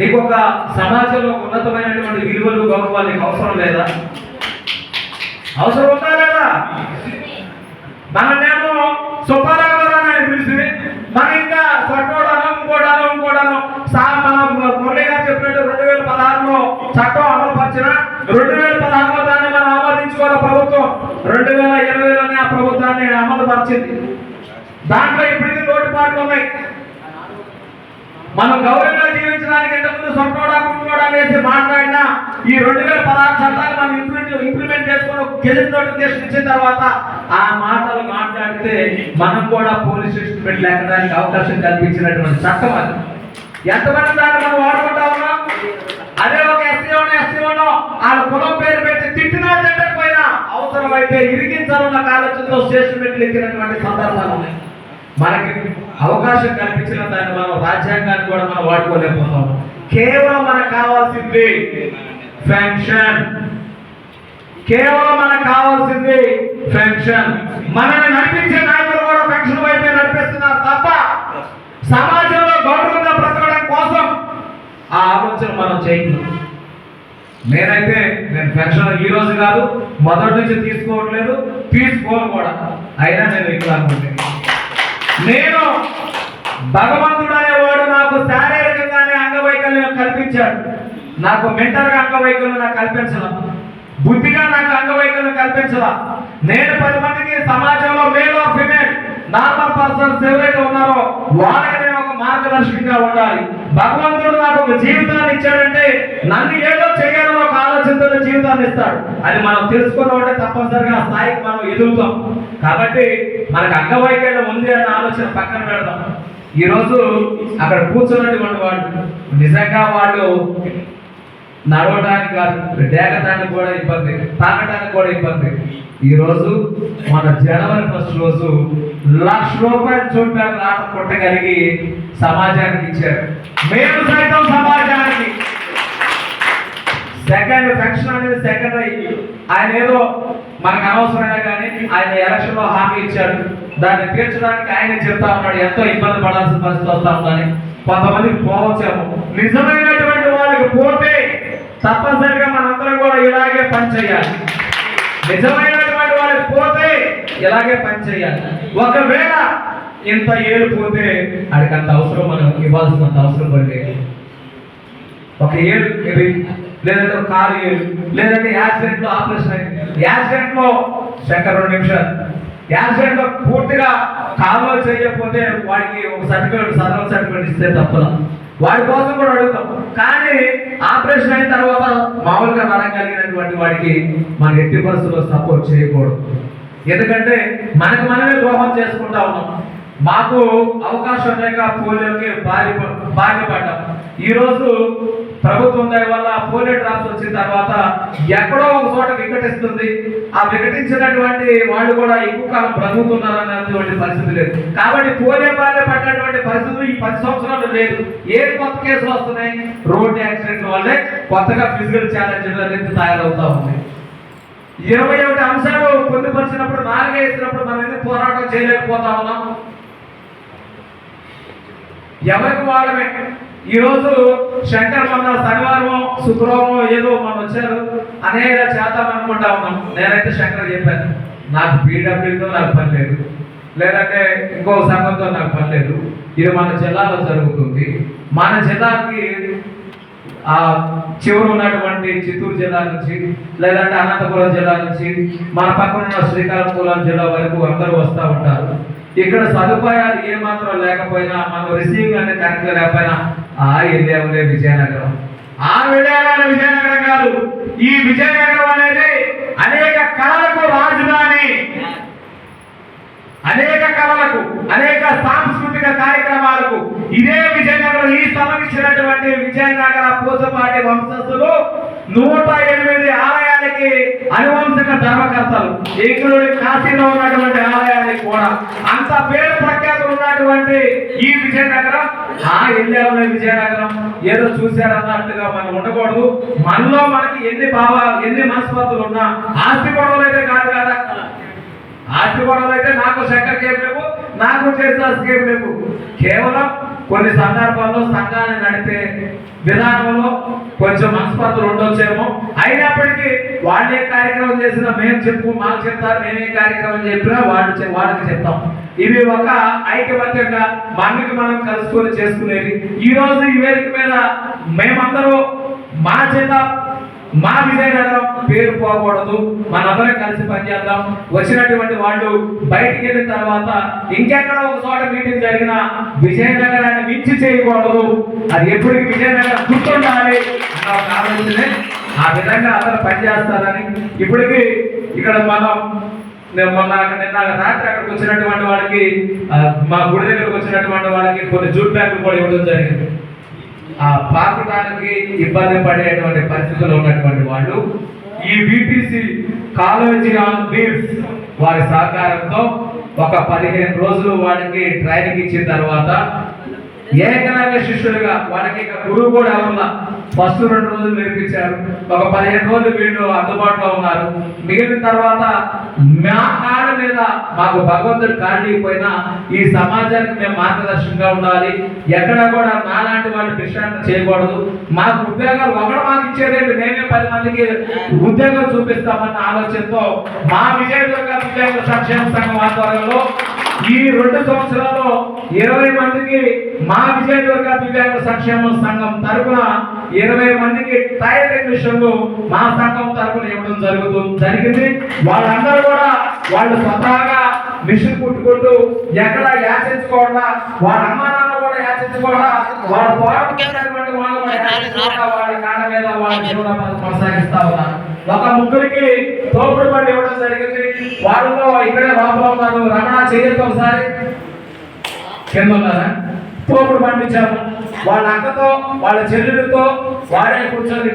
నీకు ఒక సమాజంలో ఉన్నతమైనటువంటి విలువలు గౌరవాలు నీకు అవసరం లేదా? అవసరం ఉందా లేదా? మననేమో సుబ్బారావు అని పిలిచి మన ఇంకా సట్టోడాను ఇంకోడాను మన మురళి గారు చెప్పినట్టు 2016లో చట్టం అమలుపరిచిన 2016లో దాన్ని మనం ఆమోదించుకోవాలి. ప్రభుత్వం 2020లోనే ఆ ప్రభుత్వాన్ని అమలు పరిచింది. దాంట్లో ఇప్పటికీ లోటుపాట్లు ఉన్నాయి. మనం గౌరవంగా జీవించడానికి ఇంతకుముందు సొంతోడా కుంటోడా అనేసి మాట్లాడినా ఈ 2016 చట్టాన్ని మనం ఇంప్లిమెంట్ చేసుకుని గెజెట్ నోటిఫికేషన్ ఇచ్చిన తర్వాత ఆ మాటలు మాట్లాడితే మనం కూడా పోలీస్ స్టేషన్ పెట్టి లేకడానికి అవకాశం కల్పించినటువంటి చట్టం అది. ఎంతమంది దాన్ని మనం వాడుకుంటా ఉన్నాం? అదే ఒక ఎస్సీఓనో వాళ్ళ కులం పేరు పెట్టి తిట్టినా తిట్టకపోయినా అవసరమైతే ఇరికించాలన్న ఆలోచనతో స్టేషన్ పెట్టి ఎక్కినటువంటి సందర్భాలు ఉన్నాయి. మనకి అవకాశం కల్పించిన దాన్ని మనం రాజ్యాంగాన్ని కూడా మనం వాడుకోలేకపోతాం. కేవలం మనకు కావాల్సింది పెన్షన్. కేవలం మనకు కావాల్సింది పెన్షన్. మనల్ని నడిపించే నాయకులు కూడా పెన్షన్ వైపే నడిపిస్తున్నారు తప్ప సమాజంలో గౌరవంగా బ్రతకడం కోసం ఆ ఆలోచన మనం చేయలేదు. నేను పెన్షన్ ఈ రోజు కాదు మొదటి నుంచి తీసుకోవట్లేదు, తీసుకోను కూడా. అయినా నేను ఇక్కడ అనుకుంటున్నాను, నేను భగవంతుడు అనేవాడు నాకు శారీరకంగానే అంగవైకల్యం కల్పించాడు. నాకు మెంటల్గా అంగవైకల్యం నాకు కల్పించలా, బుద్ధిగా నాకు అంగవైకల్యం కల్పించలా. నేను 10 మందికి సమాజంలో male or female normal persons ఎవరైతే ఉన్నారో వాళ్ళకి నేను ఒక మార్గదర్శకంగా ఉండాలి. భగవంతుడు నాకు ఒక జీవితాన్ని ఇచ్చాడంటే నన్ను ఏదో చేయాలని ఒక ఆలోచనతో జీవితాన్ని ఇస్తాడు. అది మనం తెలుసుకున్న ఉంటే తప్పనిసరిగా ఆ స్థాయికి మనం ఎదుగుతాం. కాబట్టి మనకు అంగవైకల్యం ఉంది అనే ఆలోచన పక్కన పెడదాం. ఈరోజు అక్కడ కూర్చున్నటువంటి వాళ్ళు నిజంగా వాళ్ళు నడవడానికి కాదు, డేగటానికి కూడా ఇబ్బంది, తాగటానికి కూడా ఇబ్బంది. ఈరోజు మన జనవరి 1 రోజు ₹1,00,000 చూడడానికి ఆట కొట్టగలిగి సమాజానికి ఇచ్చారు. మేము సైతం సమాజానికి సెకండ్ పెన్షన్ అనేది సెకండరీ. ఆయన ఏదో మనకు అనవసరమైనా కానీ ఆయన ఎలక్షన్ లో హామీ ఇచ్చాడు. దాన్ని తీర్చడానికి ఆయన చెప్తా ఉన్నాడు ఎంతో ఇబ్బంది పడాల్సిన పరిస్థితి వస్తా ఉందని. కొంతమందికి పోవచ్చాము. నిజమైనటువంటి వాళ్ళకి పోతే తప్పనిసరిగా మనందరం కూడా ఇలాగే పనిచేయాలి. నిజమైనటువంటి వాళ్ళకి పోతే ఇలాగే పనిచేయాలి. ఒకవేళ ఇంత ఏళ్ళు పోతే వాడికి అంత అవసరం మనం ఇవ్వాల్సినంత అవసరం పడలేదు. ఒక ఏళ్ళు ఇది లేదంటే ఒక కారు ఏళ్ళు లేదంటే యాక్సిడెంట్ లో ఆపరేషన్ అయింది. యాక్సిడెంట్ లో శంకర్ 2 నిమిషాలు యాక్సిడెంట్ లో పూర్తిగా కాలులో చేయకపోతే వాడికి ఒక సర్టిఫికేట్ సదరణ సర్టిఫికేట్ ఇస్తే తప్పదు. వాడి కోసం కూడా అడుగుతాం. కానీ ఆపరేషన్ అయిన తర్వాత మామూలుగా నడగలిగినటువంటి వాడికి మన ఎట్టి పరిస్థితుల్లో సపోర్ట్ చేయకూడదు. ఎందుకంటే మనకు మనమే ద్రోహం చేసుకుంటా ఉన్నాం. మాకు అవకాశం లేక పోలియోకి బాధ్యపడ్డాం. ఈరోజు ప్రభుత్వం దయ వల్ల పోలియో డ్రాప్స్ వచ్చిన తర్వాత ఎక్కడో ఒక చోట వికటిస్తుంది. ఆ వికటించినటువంటి వాళ్ళు కూడా ఎక్కువ కాలం బ్రతుకుతున్నారనేటువంటి పరిస్థితి లేదు. కాబట్టి పోలియో బారిన పడినటువంటి పరిస్థితులు ఈ 10 సంవత్సరాలు లేదు. ఏ కొత్త కేసులు వస్తున్నాయి? రోడ్ యాక్సిడెంట్ వల్లే కొత్తగా ఫిజికల్ ఛాలెంజ్ అనేది తయారవుతా ఉంది. 21 అంశాలు పొందుపరిచినప్పుడు 4 వేసినప్పుడు మనం ఎందుకు పోరాటం చేయలేకపోతా ఉన్నాం? ఎవరికి వాళ్ళమే. ఈరోజు శంకర్ మొన్న శనివారం శుక్రవారం ఏదో మనం వచ్చారు అనేక చేద్దాం అనుకుంటా ఉన్నాం. నేనైతే శంకర్ చెప్పాను, నాకు పీడబ్ల్యూతో నాకు పని లేదు, లేదంటే ఇంకో సంఘంతో నాకు పని లేదు. ఇది మన జిల్లాలో జరుగుతుంది. మన జిల్లాకి ఆ చివరి ఉన్నటువంటి చిత్తూరు జిల్లా నుంచి లేదంటే అనంతపురం జిల్లా నుంచి మన పక్కన ఉన్న శ్రీకాకుళం జిల్లా వరకు అందరూ వస్తూ ఉంటారు. ఇక్కడ సదుపాయాలు ఏమాత్రం లేకపోయినా మనం రిసీవింగ్ అనేది కరెక్ట్గా లేకపోయినా వెళ్ళే విజయనగరం. విజయనగరం కాదు, ఈ విజయనగరం అనేది అనేక కళలకు రాజధాని. అనేక కళలకు అనేక సాంస్కృతిక కార్యక్రమాలకు ఇదే విజయనగరం ఈ స్థలం ఇచ్చినటువంటి విజయనగర పూసపాటి వంశస్థులు 108 ఆలయాలకి అనువంశిక ధర్మకర్తలు. ఇంక్లూడి కాశీలో ఉన్నటువంటి ఆలయానికి కూడా అంత పేరు ప్రఖ్యాతులు ఉన్నటువంటి ఈ విజయనగరం వెళ్ళే విజయనగరం ఏదో చూశారన్నట్టుగా మనం ఉండకూడదు. మనలో మనకి ఎన్ని మనస్పర్ధలు ఉన్నా ఆస్తి గొడవలు అయితే కాదు కదా. ఆస్తి గొడవలు అయితే నాకు శంకర్ కేం లేవు, నాకు చేస్తాస్ కేం లేవు. కేవలం కొన్ని సందర్భాల్లో సంఘాన్ని నడిపే విధానంలో కొంచెం మనస్పర్ధలు ఉండొచ్చేమో, అయినప్పటికీ వాళ్ళు ఏ కార్యక్రమం చేసినా మేము మాకు చెప్తారు, మేమే కార్యక్రమం చెప్పినా వాళ్ళకి చెప్తాం. ఇవి ఒక ఐకమత్యంగా మనకి మనం కలుసుకొని చేసుకునేది. ఈ రోజు ఈ వేదిక మీద మేమందరూ మా జిల్లా మా విజయనగరం పేరు పోకూడదు, మనందరం కలిసి పనిచేద్దాం. వచ్చినటువంటి వాళ్ళు బయటికి వెళ్ళిన తర్వాత ఇంకెక్కడో ఒక చోట మీటింగ్ జరిగినా విజయనగరాన్ని మించి చేయకూడదు, అది ఎప్పటికీ విజయనగరం గుర్తుండాలి అన్న ఒక ఆలోచనే. ఆ విధంగా అందరూ పనిచేస్తారని ఇప్పటికీ ఇక్కడ నిన్న రాత్రి అక్కడికి వచ్చినటువంటి వాళ్ళకి మా గుడి దగ్గరకు వచ్చినటువంటి వాళ్ళకి కొన్ని జూట్ బ్యాగులు కూడా ఇవ్వడం జరిగింది. ఆ పాకడానికి ఇబ్బంది పడేటువంటి పరిస్థితుల్లో ఉన్నటువంటి వాళ్ళు ఈ బీటీసీ కాలేజీ ఆన్ వీల్స్ వారి సహకారంతో ఒక 15 రోజులు వాళ్ళకి ట్రైనింగ్ ఇచ్చిన తర్వాత ఏకలవ్య శిష్యులుగా వాళ్ళకి ఇక గురువు కూడా ఎవరున్నా ఫస్ట్ 2 రోజులు నేర్పించారు. ఒక 15 రోజులు వీళ్ళు అందుబాటులో ఉన్నారు. మిగిలిన తర్వాత మా కాళ్ళ మీద మాకు భగవంతుడు కాళ్ళిపోయినా ఈ సమాజానికి మేము మార్గదర్శకంగా ఉండాలి. ఎక్కడ కూడా నాలాంటి వాళ్ళు డిస్టాంట్ చేయకూడదు. మాకు ఉద్యోగాలు ఒకడు మాకు ఇచ్చేదేంటి, మేమే 10 మందికి ఉద్యోగం చూపిస్తామన్న ఆలోచనతో మా విజయదుర్గ విద్యార్థుల సంక్షేమ సంఘం ఆధ్వర్యంలో ఈ 2 సంవత్సరాల్లో 20 మందికి మా విజయదుర్గ దివ్యాంగ సంక్షేమ సంఘం తరఫున 20 మందికి ట్రయల్ అడ్మిషన్లు మా సంఘం తరఫున ఇవ్వడం జరిగింది. వాళ్ళందరూ కూడా వాళ్ళు స్వతహాగా మిషన్ కుట్టుకుంటూ ఎక్కడ యాచించుకోకుండా, వాళ్ళ అమ్మా నాన్న కూడా యాచించుకోకుండా, వాళ్ళ పోరాటటువంటి వాళ్ళు వాళ్ళ కాళ్ళ మీద వాళ్ళ జీవనాన్ని కొనసాగిస్తా ఉన్నారు. ఒక 3కి తోపుడు బండి ఇవ్వడం జరిగింది. వాళ్ళలో ఇక్కడే లోపల ఉన్నారు, రమణ చేయొచ్చు ఒకసారి కింద ఉన్నారా, తోపుడు బండి ఇచ్చాము. వాళ్ళ అక్కతో వాళ్ళ చెల్లెలతో వాడే కూర్చొని